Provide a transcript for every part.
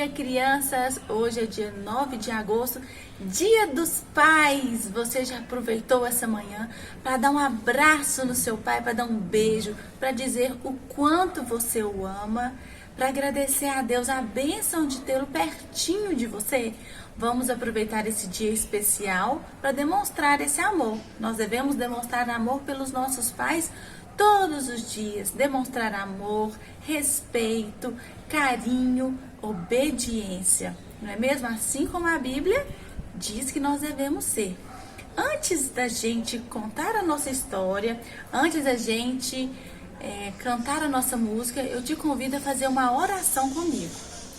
dia, crianças! Hoje é dia 9 de agosto, Dia dos Pais! Você já aproveitou essa manhã para dar um abraço no seu pai, para dar um beijo, para dizer o quanto você o ama, para agradecer a Deus a bênção de tê-lo pertinho de você? Vamos aproveitar esse dia especial para demonstrar esse amor. Nós devemos demonstrar amor pelos nossos pais todos os dias, demonstrar amor, respeito, carinho, obediência. Não é mesmo? Assim como a Bíblia diz que nós devemos ser. Antes da gente contar a nossa história, antes da gente cantar a nossa música, eu te convido a fazer uma oração comigo.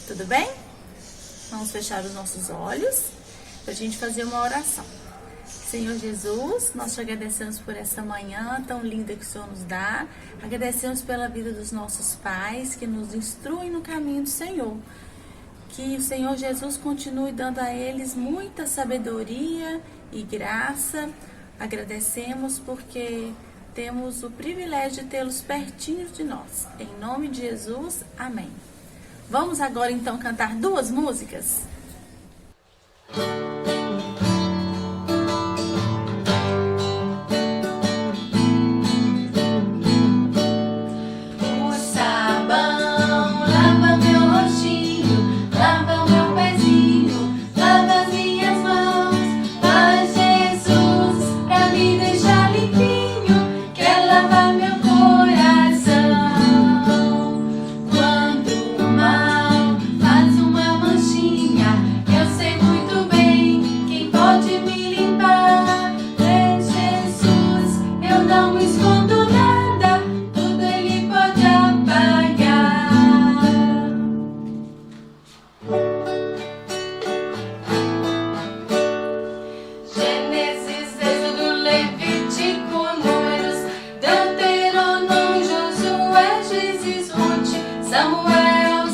Tudo bem? Vamos fechar os nossos olhos para a gente fazer uma oração. Senhor Jesus, nós te agradecemos por essa manhã tão linda que o Senhor nos dá. Agradecemos pela vida dos nossos pais que nos instruem no caminho do Senhor. Que o Senhor Jesus continue dando a eles muita sabedoria e graça. Agradecemos porque temos o privilégio de tê-los pertinho de nós. Em nome de Jesus, amém. Vamos agora então cantar duas músicas?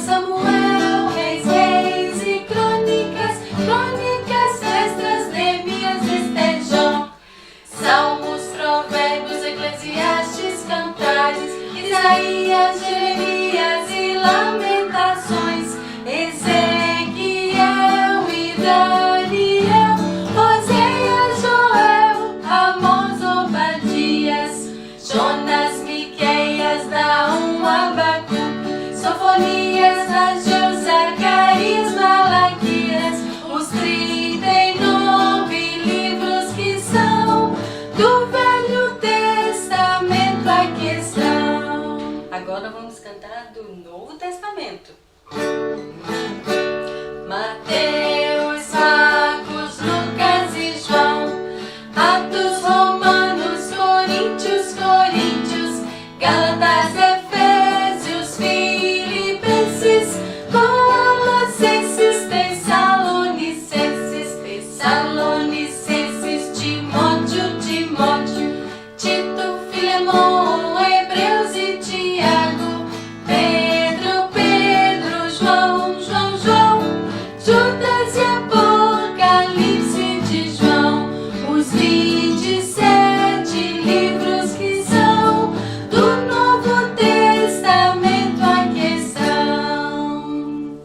Samuel, Reis e Crônicas, Esdras, Neemias, Esther, Jó, Salmos, Provérbios, Eclesiastes, Cantares, Isaías, Jeremias e Lamentações, Ezequiel e Daniel, Oséias, Joel, Amós, Obadias, Jonas, Miqueias, Naum, Abacuque, Sofonias, Ageu, Zacarias, Malaquias, os 39 livros que são do Velho Testamento aqui estão. Agora vamos cantar do Novo Testamento. Mateus, Marcos, Lucas e João, Atos, Romanos, Coríntios, Gálatas, Efésios, Filipenses, Colossenses, Tessalonicenses, Timóteo, Tito, Filemon, Hebreus e Tiago, Pedro, João, Judas e Apocalipse de João, os 27 livros que são do Novo Testamento aqui estão.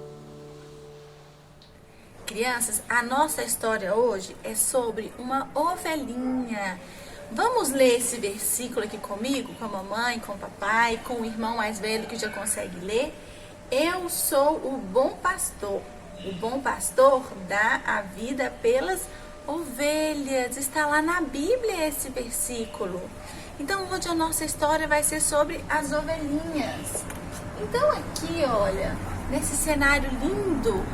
Crianças, a nossa história hoje é sobre uma ovelhinha. Vamos ler esse versículo aqui comigo, com a mamãe, com o papai, com o irmão mais velho que já consegue ler. Eu sou o bom pastor. O bom pastor dá a vida pelas ovelhas. Está lá na Bíblia esse versículo. Então hoje a nossa história vai ser sobre as ovelhinhas. Então aqui, olha, nesse cenário lindo,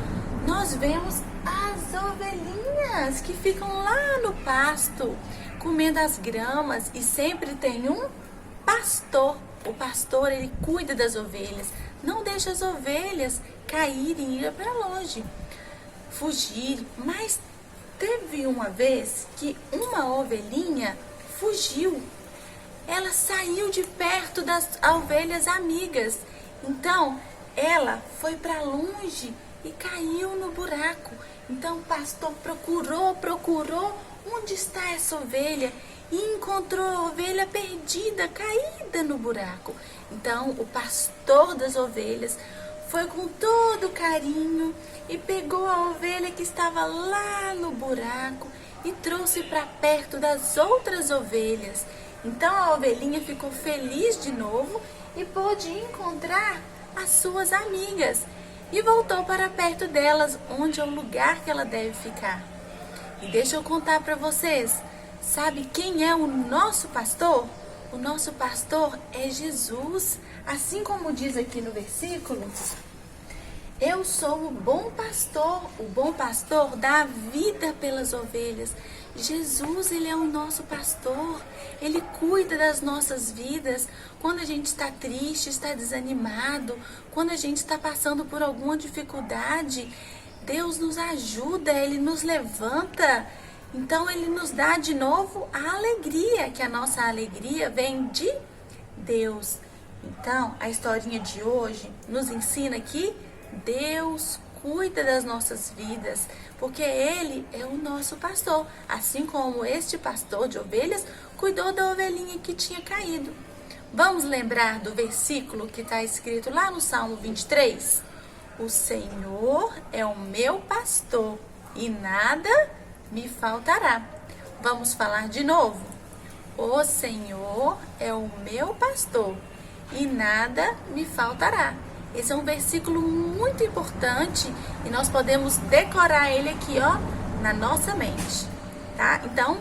nós vemos as ovelhinhas que ficam lá no pasto, comendo as gramas, e sempre tem um pastor. O pastor, ele cuida das ovelhas, não deixa as ovelhas caírem e ir para longe, fugir. Mas teve uma vez que uma ovelhinha fugiu. Ela saiu de perto das ovelhas amigas. Então, ela foi para longe e caiu no buraco. Então, o pastor procurou onde está essa ovelha e encontrou a ovelha perdida, caída no buraco. Então, o pastor das ovelhas foi com todo carinho e pegou a ovelha que estava lá no buraco e trouxe para perto das outras ovelhas. Então a ovelhinha ficou feliz de novo e pôde encontrar as suas amigas e voltou para perto delas, onde é o lugar que ela deve ficar. E deixa eu contar para vocês, sabe quem é o nosso pastor? O nosso pastor é Jesus, assim como diz aqui no versículo. Eu sou o bom pastor dá a vida pelas ovelhas. Jesus, ele é o nosso pastor, ele cuida das nossas vidas. Quando a gente está triste, está desanimado, quando a gente está passando por alguma dificuldade, Deus nos ajuda, ele nos levanta. Então ele nos dá de novo a alegria, que a nossa alegria vem de Deus. Então a historinha de hoje nos ensina que Deus cuida das nossas vidas, porque Ele é o nosso pastor, assim como este pastor de ovelhas cuidou da ovelhinha que tinha caído. Vamos lembrar do versículo que está escrito lá no Salmo 23? O Senhor é o meu pastor e nada me faltará. Vamos falar de novo? O Senhor é o meu pastor e nada me faltará. Esse é um versículo muito importante e nós podemos decorar ele aqui, ó, na nossa mente, tá? Então,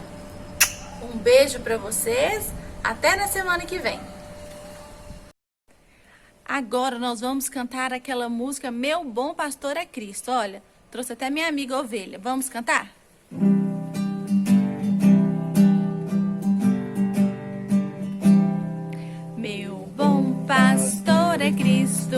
um beijo para vocês, até na semana que vem. Agora nós vamos cantar aquela música Meu Bom Pastor é Cristo. Olha, trouxe até minha amiga ovelha. Vamos cantar? Meu bom pastor é Cristo,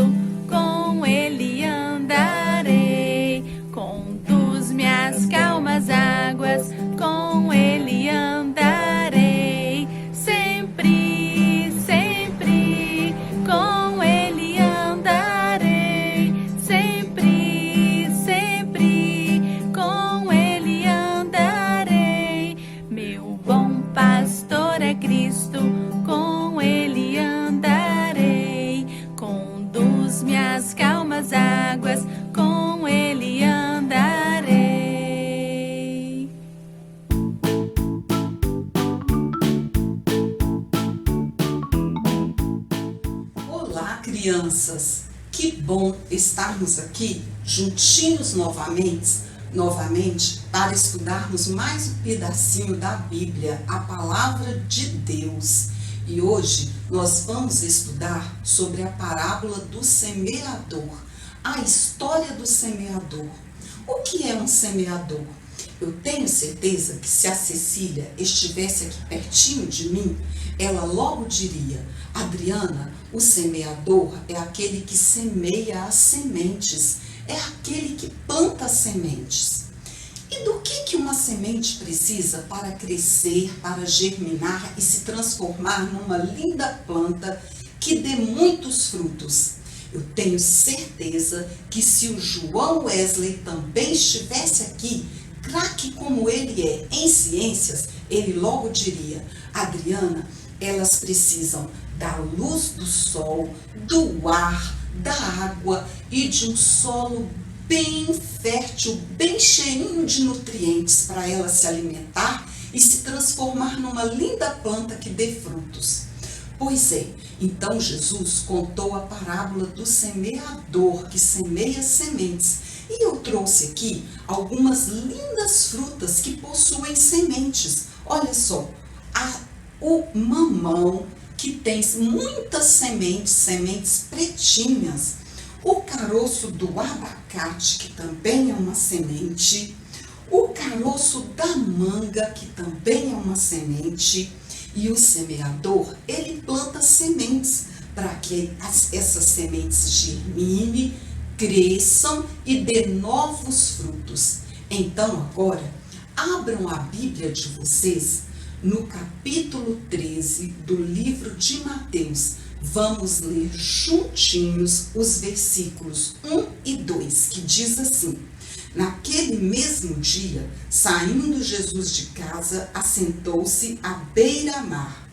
com ele andarei, conduz-me às calmas águas, com ele andarei, sempre, sempre, com ele andarei, sempre, sempre, com ele andarei. Meu bom pastor é Cristo, com ele andarei, conduz-me às calmas águas, com ele andarei. Olá, crianças! Que bom estarmos aqui juntinhos novamente para estudarmos mais um pedacinho da Bíblia, a Palavra de Deus. E hoje nós vamos estudar sobre a parábola do semeador, a história do semeador. O que é um semeador? Eu tenho certeza que se a Cecília estivesse aqui pertinho de mim, ela logo diria: Adriana, o semeador é aquele que semeia as sementes, é aquele que planta as sementes. E do que uma semente precisa para crescer, para germinar e se transformar numa linda planta que dê muitos frutos? Eu tenho certeza que se o João Wesley também estivesse aqui, craque como ele é em ciências, ele logo diria: Adriana, elas precisam da luz do sol, do ar, da água e de um solo bem fértil, bem cheinho de nutrientes para ela se alimentar e se transformar numa linda planta que dê frutos. Pois é, então Jesus contou a parábola do semeador que semeia sementes. E eu trouxe aqui algumas lindas frutas que possuem sementes. Olha só, o mamão, que tem muitas sementes pretinhas. O caroço do abacate, que também é uma semente. O caroço da manga, que também é uma semente. E o semeador, ele planta sementes para que essas sementes germinem, cresçam e dê novos frutos. Então agora, abram a Bíblia de vocês no capítulo 13 do livro de Mateus. Vamos ler juntinhos os versículos 1 e 2, que diz assim: Naquele mesmo dia, saindo Jesus de casa, assentou-se à beira-mar,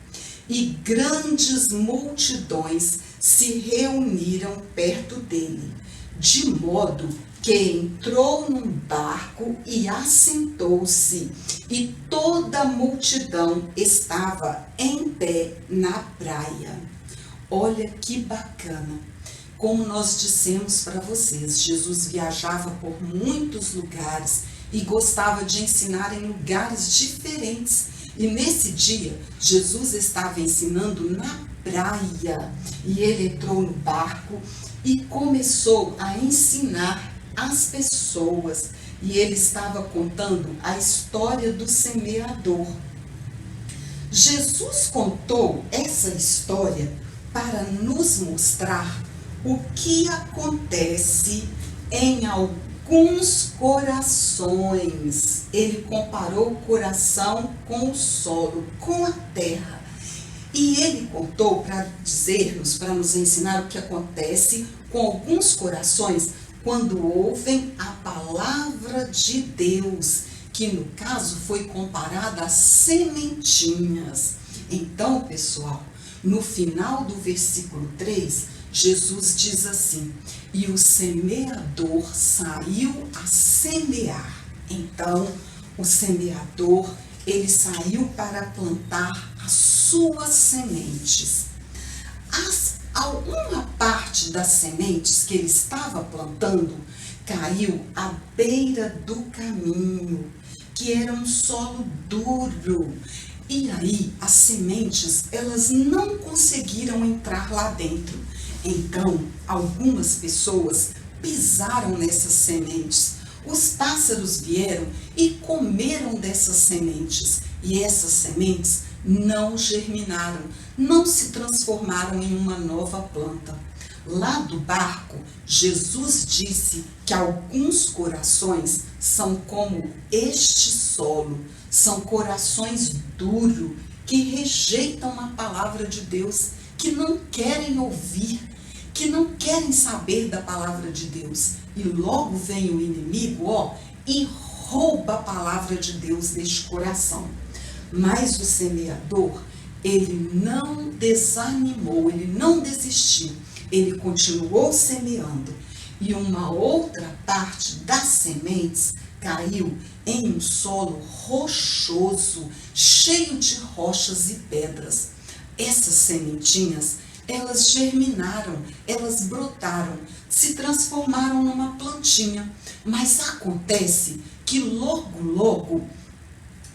e grandes multidões se reuniram perto dele, de modo que entrou num barco e assentou-se, e toda a multidão estava em pé na praia. Olha que bacana! Como nós dissemos para vocês, Jesus viajava por muitos lugares e gostava de ensinar em lugares diferentes. E nesse dia, Jesus estava ensinando na praia, e ele entrou no barco e começou a ensinar as pessoas, e ele estava contando a história do semeador. Jesus contou essa história para nos mostrar o que acontece em alguns corações. Ele comparou o coração com o solo, com a terra. E ele contou para dizer-nos, para nos ensinar o que acontece com alguns corações quando ouvem a palavra de Deus, que no caso foi comparada a sementinhas. Então, pessoal, no final do versículo 3, Jesus diz assim: e o semeador saiu a semear. Então, o semeador, ele saiu para plantar as suas sementes. Alguma parte das sementes que ele estava plantando caiu à beira do caminho, que era um solo duro. E aí as sementes, elas não conseguiram entrar lá dentro. Então, algumas pessoas pisaram nessas sementes. Os pássaros vieram e comeram dessas sementes. E essas sementes não germinaram, não se transformaram em uma nova planta. Lá do barco, Jesus disse que alguns corações são como este solo, são corações duros, que rejeitam a palavra de Deus, que não querem ouvir, que não querem saber da palavra de Deus. E logo vem o inimigo, e rouba a palavra de Deus deste coração. Mas o semeador, ele não desanimou, ele não desistiu, ele continuou semeando. E uma outra parte das sementes caiu em um solo rochoso, cheio de rochas e pedras. Essas sementinhas, elas germinaram, elas brotaram, se transformaram numa plantinha. Mas acontece que logo,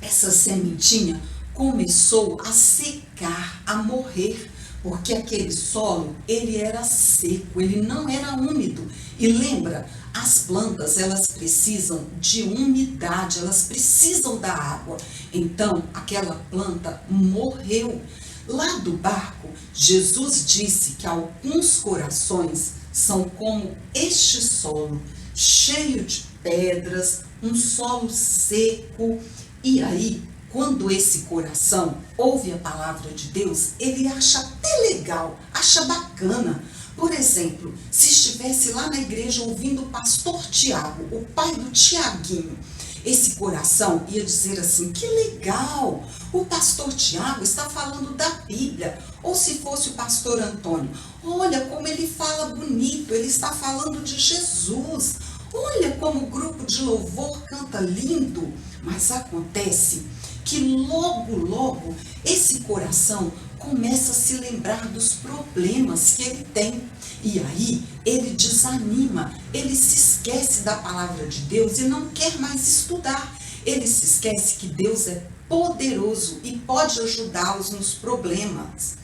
essa sementinha começou a secar, a morrer, porque aquele solo, ele era seco, ele não era úmido. E lembra, as plantas, elas precisam de umidade, elas precisam da água. Então, aquela planta morreu. Lá do barco, Jesus disse que alguns corações são como este solo, cheio de pedras, um solo seco. E aí, quando esse coração ouve a palavra de Deus, ele acha até legal, acha bacana. Por exemplo, se estivesse lá na igreja ouvindo o pastor Tiago, o pai do Tiaguinho, esse coração ia dizer assim: que legal, o pastor Tiago está falando da Bíblia. Ou se fosse o pastor Antônio, olha como ele fala bonito, ele está falando de Jesus. Olha como o grupo de louvor canta lindo. Mas acontece que logo esse coração começa a se lembrar dos problemas que ele tem. E aí ele desanima, ele se esquece da palavra de Deus e não quer mais estudar. Ele se esquece que Deus é poderoso e pode ajudá-los nos problemas.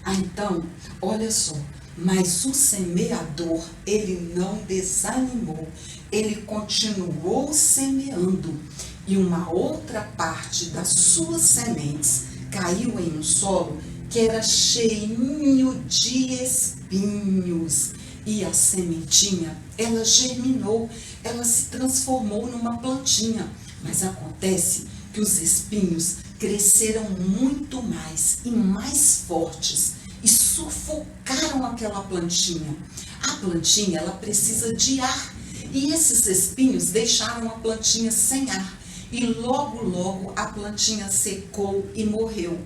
Então, olha só, mas o semeador, ele não desanimou, ele continuou semeando. E uma outra parte das suas sementes caiu em um solo que era cheinho de espinhos. E a sementinha, ela germinou, ela se transformou numa plantinha. Mas acontece que os espinhos cresceram muito mais e mais fortes e sufocaram aquela plantinha. A plantinha, ela precisa de ar. E esses espinhos deixaram a plantinha sem ar. E logo a plantinha secou e morreu.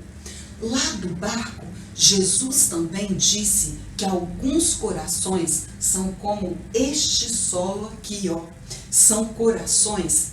Lá do barco, Jesus também disse que alguns corações são como este solo aqui, ó. São corações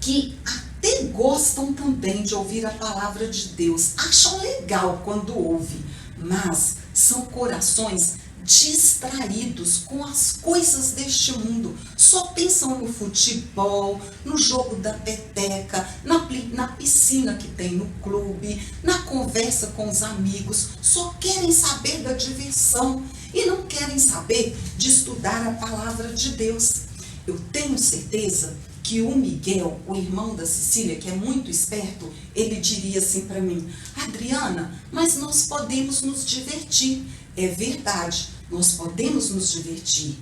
que até gostam também de ouvir a palavra de Deus, acham legal quando ouvem, mas são corações distraídos com as coisas deste mundo, só pensam no futebol, no jogo da peteca, na piscina que tem no clube, na conversa com os amigos, só querem saber da diversão e não querem saber de estudar a palavra de Deus. Eu tenho certeza que o Miguel, o irmão da Cecília, que é muito esperto, ele diria assim para mim: Adriana, mas nós podemos nos divertir. É verdade, nós podemos nos divertir.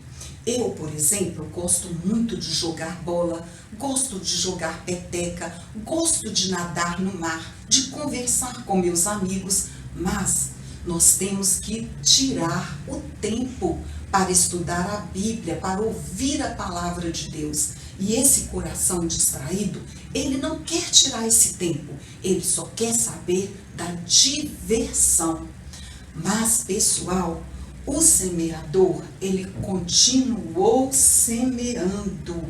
Eu, por exemplo, gosto muito de jogar bola, gosto de jogar peteca, gosto de nadar no mar, de conversar com meus amigos, mas nós temos que tirar o tempo para estudar a Bíblia, para ouvir a palavra de Deus. E esse coração distraído, ele não quer tirar esse tempo, ele só quer saber da diversão. Mas, pessoal, o semeador, ele continuou semeando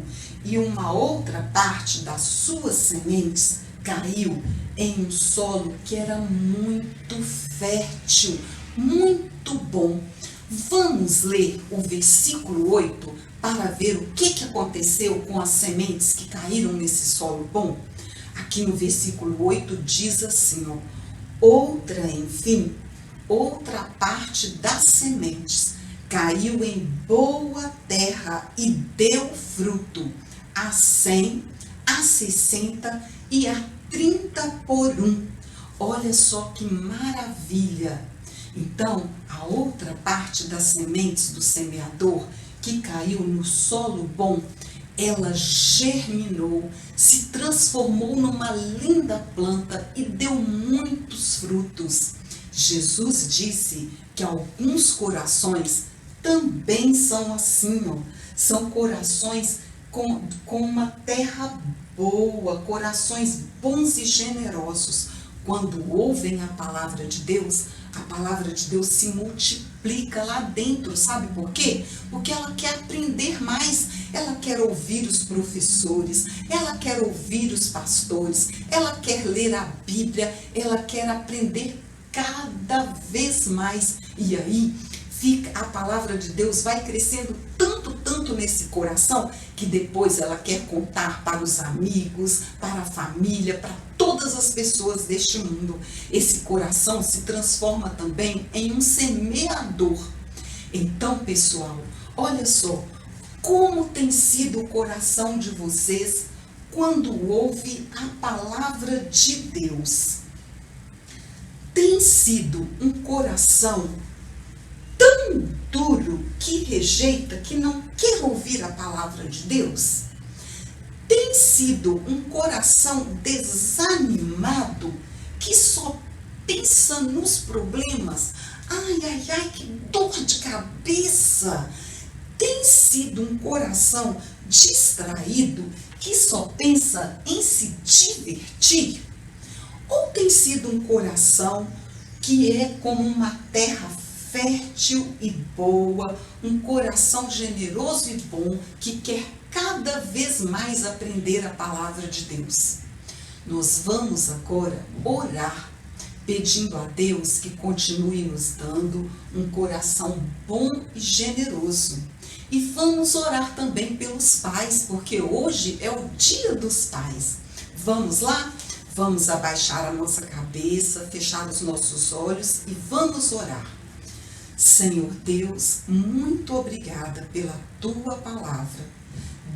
e uma outra parte das suas sementes caiu em um solo que era muito fértil, muito bom. Vamos ler o versículo 8 para ver o que aconteceu com as sementes que caíram nesse solo bom. Aqui no versículo 8 diz assim, ó: outra parte das sementes caiu em boa terra e deu fruto, a 100, a 60 e a 30 por um. Olha só que maravilha! Então, a outra parte das sementes do semeador que caiu no solo bom, ela germinou, se transformou numa linda planta e deu muitos frutos. Jesus disse que alguns corações também são assim, ó. São corações com uma terra boa, corações bons e generosos. Quando ouvem a palavra de Deus se multiplica lá dentro, sabe por quê? Porque ela quer aprender mais, ela quer ouvir os professores, ela quer ouvir os pastores, ela quer ler a Bíblia, ela quer aprender cada vez mais. E aí a palavra de Deus vai crescendo tanto nesse coração, que depois ela quer contar para os amigos, para a família, para todas as pessoas deste mundo. Esse coração se transforma também em um semeador. Então, pessoal, olha só como tem sido o coração de vocês quando ouve a palavra de Deus. Tem sido um coração tão duro que rejeita, que não quer ouvir a palavra de Deus? Tem sido um coração desanimado que só pensa nos problemas? Ai, que dor de cabeça! Tem sido um coração distraído que só pensa em se divertir? Ou tem sido um coração que é como uma terra fértil e boa, um coração generoso e bom, que quer cada vez mais aprender a palavra de Deus? Nós vamos agora orar, pedindo a Deus que continue nos dando um coração bom e generoso. E vamos orar também pelos pais, porque hoje é o Dia dos Pais. Vamos lá? Vamos abaixar a nossa cabeça, fechar os nossos olhos e vamos orar. Senhor Deus, muito obrigada pela Tua palavra.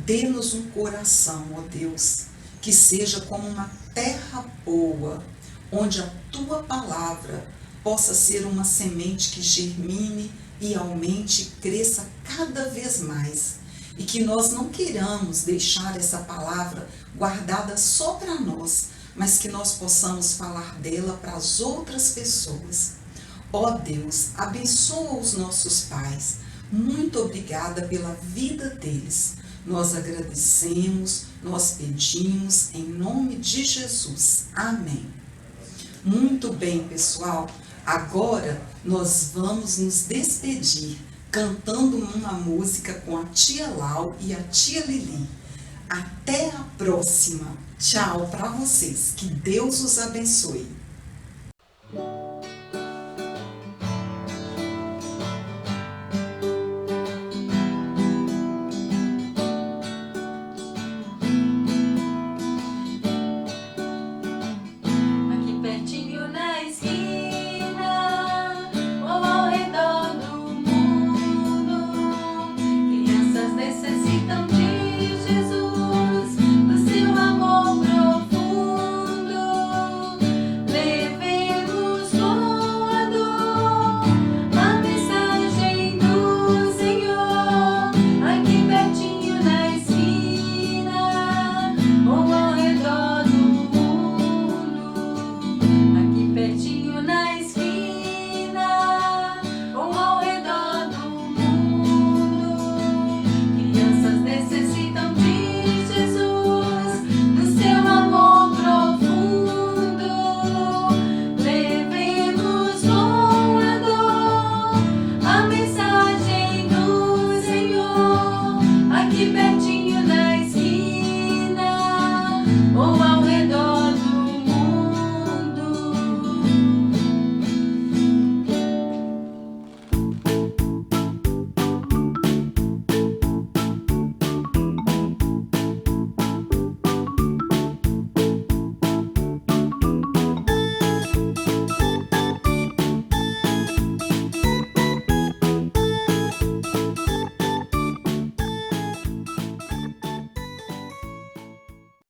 Dê-nos um coração, ó Deus, que seja como uma terra boa, onde a Tua palavra possa ser uma semente que germine e aumente e cresça cada vez mais. E que nós não queiramos deixar essa palavra guardada só para nós, mas que nós possamos falar dela para as outras pessoas. Ó Deus, abençoa os nossos pais. Muito obrigada pela vida deles. Nós agradecemos, nós pedimos em nome de Jesus. Amém. Muito bem, pessoal. Agora nós vamos nos despedir cantando uma música com a tia Lau e a tia Lili. Até a próxima. Tchau para vocês. Que Deus os abençoe. Aqui pertinho na esquina, ou ao redor do mundo, crianças necessitam de Jesus, do seu amor profundo. Levemos com a dor a mensagem do Senhor. Aqui pertinho na esquina, ou ao redor do mundo. Aqui pertinho na esquina, ou ao redor do mundo, crianças necessitam de Jesus, do seu amor profundo. Levemos com a dor a mensagem do Senhor. Aqui pertinho na esquina, ou ao